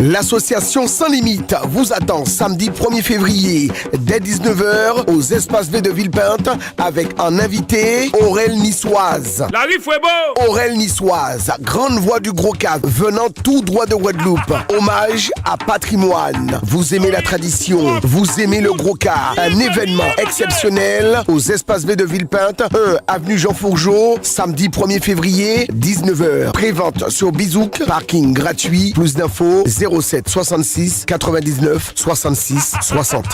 L'association Sans Limite vous attend samedi 1er février dès 19h aux espaces V de Villepinte avec un invité, Aurel Niçoise. La vie fait beau! Aurel Niçoise, grande voix du Gros Cap, venant tout droit de Guadeloupe. Hommage à patrimoine. Vous aimez la tradition, vous aimez le Gros Cap. Un événement exceptionnel aux espaces V de Villepinte, 1 avenue Jean Fourgeau, samedi 1er février, 19h. Prévente sur Bizouk, parking gratuit. Plus d'infos 07 66 99 66 60.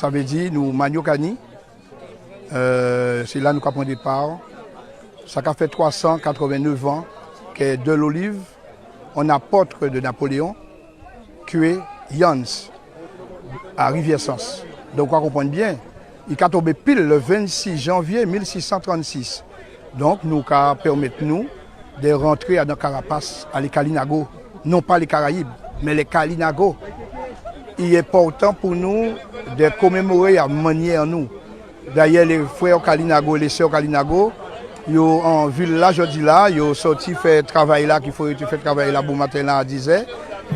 Ça veut dire nous Maniokani, c'est là nous avons pris départ. Ça a fait 389 ans que de l'olive, on apôtre de Napoléon, cué Jans à Rivière-Sens. Donc on comprend bien, il a tombé pile le 26 janvier 1636. Donc nous permettre nous de rentrer dans Carapace, à les Kalinago, non pas les Caraïbes, mais les Kalinago. Il est important pour nous de commémorer à manière nous. D'ailleurs, les frères Kalinago, les sœurs Kalinago, ils en village aujourd'hui là, ils ont sorti faire travail là, qu'il faut faire travail là bon matin là à 10h.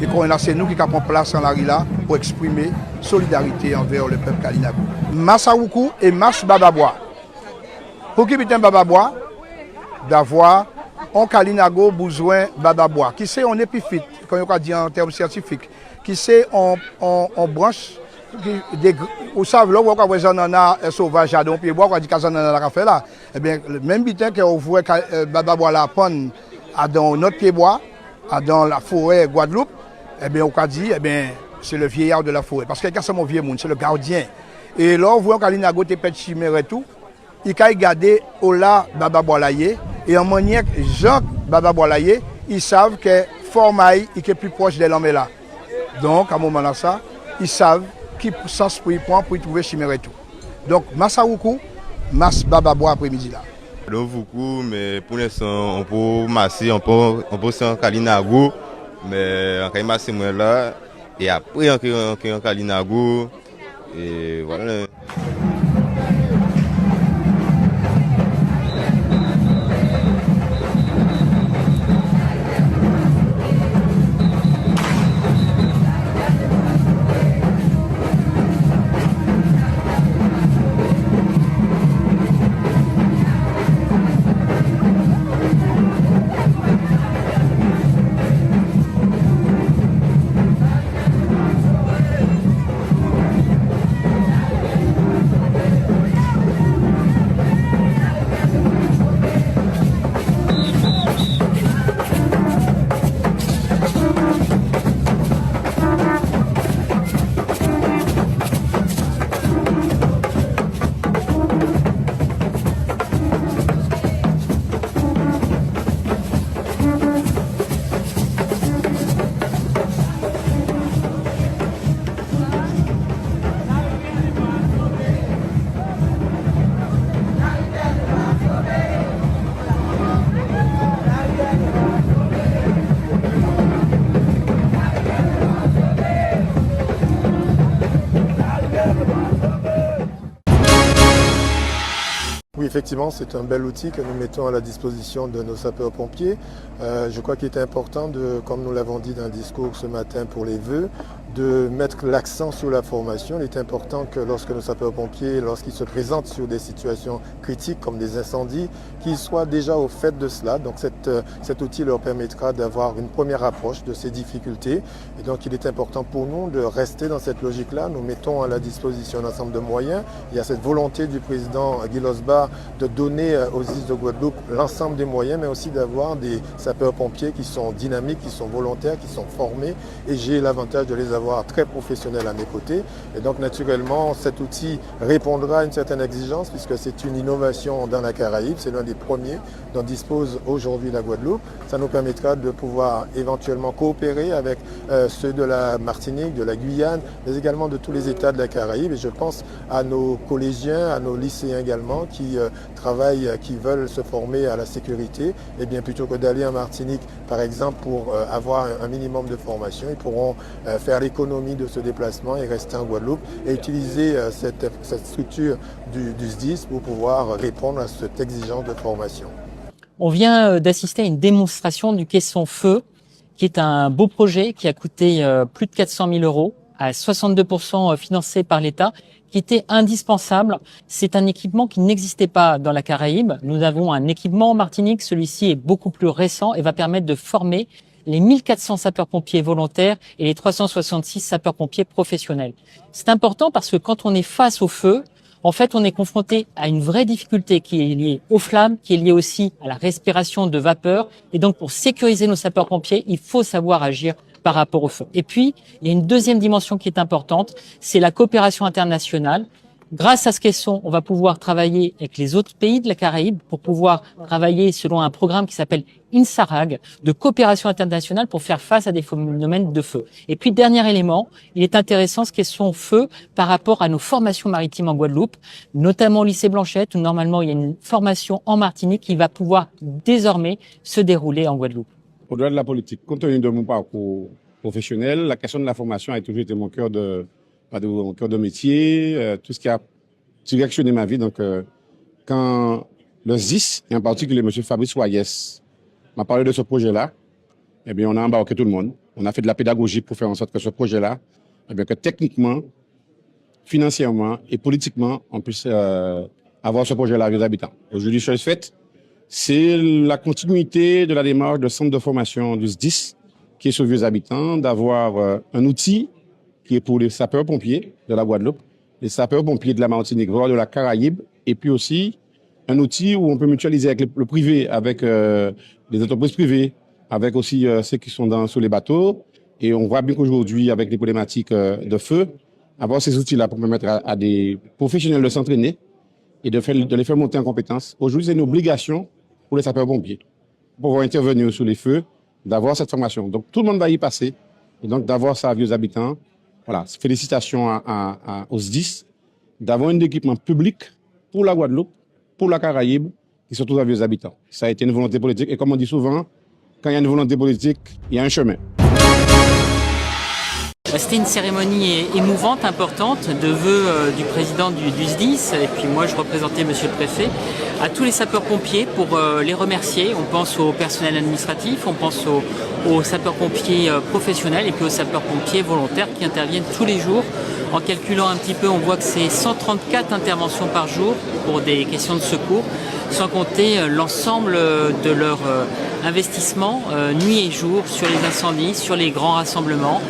Et c'est nous qui avons place en la rue là pour exprimer solidarité envers le peuple Kalinago. Massaoukou et Mas Bababois. Pour qui est Bababois, d'avoir un Kalinago besoin Bababois, qui c'est en épiphyte, comme on dit en termes scientifiques, qui c'est en branche, vous savez, là, vous avez un sauvage, donc vous avez dit que la café là, eh bien, le même bitin que vous voyez Bababois la pond dans notre pied bois, dans la forêt Guadeloupe, eh bien, on a dit, eh bien, c'est le vieillard de la forêt. Parce que c'est mon vieux monde, c'est le gardien. Et là, on voit Kalinago te pète chimère et tout, il a gardé Ola Bababois laïe, et en manière Jean Bababois laïe, ils savent que Formaï est plus proche de l'homme là. Donc, à un moment là, ça, ils savent qui sens pour y prendre pour y trouver chimère et tout. Donc, Massaoukou, Mas Bababois après-midi là. Beaucoup, mais pour l'instant, on peut masser, on peut en Kalinago, mais on peut masser moi là, et après on en Kalinago, et voilà. Oui, effectivement, c'est un bel outil que nous mettons à la disposition de nos sapeurs-pompiers. Je crois qu'il est important, comme nous l'avons dit dans le discours ce matin pour les vœux, de mettre l'accent sur la formation. Il est important que lorsque nos sapeurs-pompiers, lorsqu'ils se présentent sur des situations critiques comme des incendies, qu'ils soient déjà au fait de cela. Donc cet outil leur permettra d'avoir une première approche de ces difficultés. Et donc il est important pour nous de rester dans cette logique-là. Nous mettons à la disposition un ensemble de moyens. Il y a cette volonté du président Guy Losbar de donner aux îles de Guadeloupe l'ensemble des moyens, mais aussi d'avoir des sapeurs-pompiers qui sont dynamiques, qui sont volontaires, qui sont formés. Et j'ai l'avantage de les avoir très professionnels à mes côtés. Et donc naturellement, cet outil répondra à une certaine exigence puisque c'est une innovation dans la Caraïbe. C'est l'un des premiers dont dispose aujourd'hui la Guadeloupe. Ça nous permettra de pouvoir éventuellement coopérer avec ceux de la Martinique, de la Guyane, mais également de tous les États de la Caraïbe. Et je pense à nos collégiens, à nos lycéens également qui travaillent, qui veulent se former à la sécurité. Et bien plutôt que d'aller en Martinique, par exemple, pour avoir un minimum de formation, ils pourront faire les l'économie de ce déplacement et rester en Guadeloupe et utiliser cette structure du SDIS pour pouvoir répondre à cette exigence de formation. On vient d'assister à une démonstration du caisson feu, qui est un beau projet qui a coûté plus de 400 000 euros, à 62% financé par l'État, qui était indispensable. C'est un équipement qui n'existait pas dans la Caraïbe. Nous avons un équipement en Martinique. Celui-ci est beaucoup plus récent et va permettre de former les 1400 sapeurs-pompiers volontaires et les 366 sapeurs-pompiers professionnels. C'est important parce que quand on est face au feu, en fait, on est confronté à une vraie difficulté qui est liée aux flammes, qui est liée aussi à la respiration de vapeur. Et donc, pour sécuriser nos sapeurs-pompiers, il faut savoir agir par rapport au feu. Et puis, il y a une deuxième dimension qui est importante, c'est la coopération internationale. Grâce à ce caisson, on va pouvoir travailler avec les autres pays de la Caraïbe pour pouvoir travailler selon un programme qui s'appelle INSARAG, de coopération internationale pour faire face à des phénomènes de feu. Et puis, dernier élément, il est intéressant ce caisson feu par rapport à nos formations maritimes en Guadeloupe, notamment au lycée Blanchette, où normalement il y a une formation en Martinique qui va pouvoir désormais se dérouler en Guadeloupe. Au-delà de la politique, compte tenu de mon parcours professionnel, la question de la formation a toujours été mon cœur de métier, tout ce qui a directionné ma vie. Donc, quand le SDIS, et en particulier M. Fabrice Wayes, m'a parlé de ce projet-là, eh bien, on a embarqué tout le monde. On a fait de la pédagogie pour faire en sorte que ce projet-là, eh bien, que techniquement, financièrement et politiquement, on puisse avoir ce projet-là avec les habitants. Aujourd'hui, chose faite, c'est la continuité de la démarche de centre de formation du SDIS, qui est sur Vieux Habitants, d'avoir un outil qui est pour les sapeurs-pompiers de la Guadeloupe, les sapeurs-pompiers de la Martinique, voire de la Caraïbe, et puis aussi un outil où on peut mutualiser avec le privé, avec les entreprises privées, avec aussi ceux qui sont sur les bateaux. Et on voit bien qu'aujourd'hui, avec les problématiques de feu, avoir ces outils-là pour permettre à des professionnels de s'entraîner et de les faire monter en compétences. Aujourd'hui, c'est une obligation pour les sapeurs-pompiers, pour pouvoir intervenir sur les feux, d'avoir cette formation. Donc, tout le monde va y passer. Et donc, d'avoir ça à Vieux Habitants. Voilà, félicitations aux SDIS d'avoir un équipement public pour la Guadeloupe, pour la Caraïbe et surtout à Vieux Habitants. Ça a été une volonté politique et comme on dit souvent, quand il y a une volonté politique, il y a un chemin. C'était une cérémonie émouvante, importante, de vœux du président du SDIS, et puis moi je représentais monsieur le préfet, à tous les sapeurs-pompiers pour les remercier. On pense au personnel administratif, on pense aux sapeurs-pompiers professionnels et puis aux sapeurs-pompiers volontaires qui interviennent tous les jours. En calculant un petit peu, on voit que c'est 134 interventions par jour pour des questions de secours, sans compter l'ensemble de leur investissement nuit et jour sur les incendies, sur les grands rassemblements.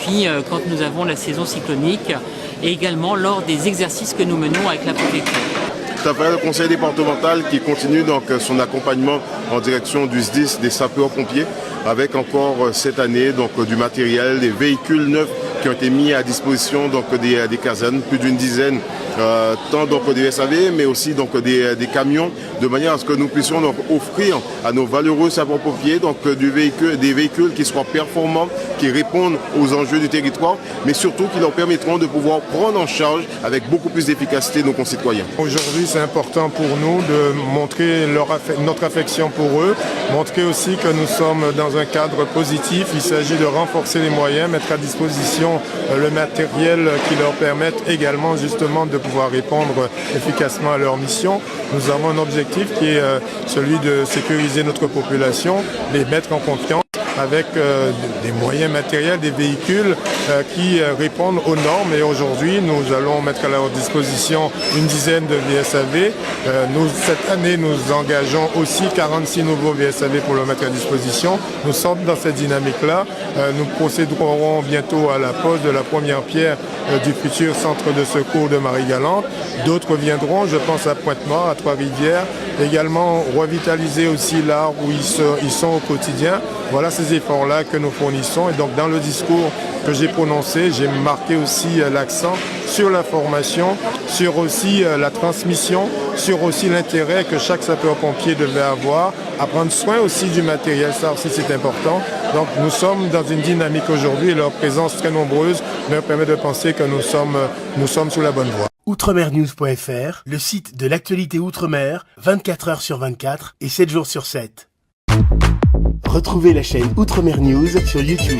Puis quand nous avons la saison cyclonique et également lors des exercices que nous menons avec la préfecture. Ça fait le conseil départemental qui continue donc son accompagnement en direction du SDIS des sapeurs-pompiers avec encore cette année donc du matériel, des véhicules neufs qui ont été mis à disposition donc des casernes, plus d'une dizaine, tant donc des SAV mais aussi donc des camions, de manière à ce que nous puissions donc offrir à nos valeureux sapeurs-pompiers donc des véhicules qui soient performants, qui répondent aux enjeux du territoire, mais surtout qui leur permettront de pouvoir prendre en charge avec beaucoup plus d'efficacité nos concitoyens. Aujourd'hui, c'est important pour nous de montrer notre affection pour eux, montrer aussi que nous sommes dans un cadre positif. Il s'agit de renforcer les moyens, mettre à disposition le matériel qui leur permette également justement de pouvoir répondre efficacement à leur mission. Nous avons un objectif qui est celui de sécuriser notre population, les mettre en confiance avec des moyens matériels, des véhicules qui répondent aux normes. Et aujourd'hui, nous allons mettre à leur disposition une dizaine de VSAV. Cette année, nous engageons aussi 46 nouveaux VSAV pour le mettre à disposition. Nous sommes dans cette dynamique-là. Nous procéderons bientôt à la pose de la première pierre du futur centre de secours de Marie-Galante. D'autres viendront, je pense à Pointe-Noire, à Trois-Rivières. Également revitaliser aussi là où ils sont au quotidien. Voilà ces efforts-là que nous fournissons. Et donc dans le discours que j'ai prononcé, j'ai marqué aussi l'accent sur la formation, sur aussi la transmission, sur aussi l'intérêt que chaque sapeur-pompier devait avoir, à prendre soin aussi du matériel, ça aussi c'est important. Donc nous sommes dans une dynamique aujourd'hui et leur présence très nombreuse leur permet de penser que nous sommes sur la bonne voie. Outremernews.fr, le site de l'actualité Outre-mer, 24 heures sur 24 et 7 jours sur 7. Retrouvez la chaîne Outremer News sur YouTube.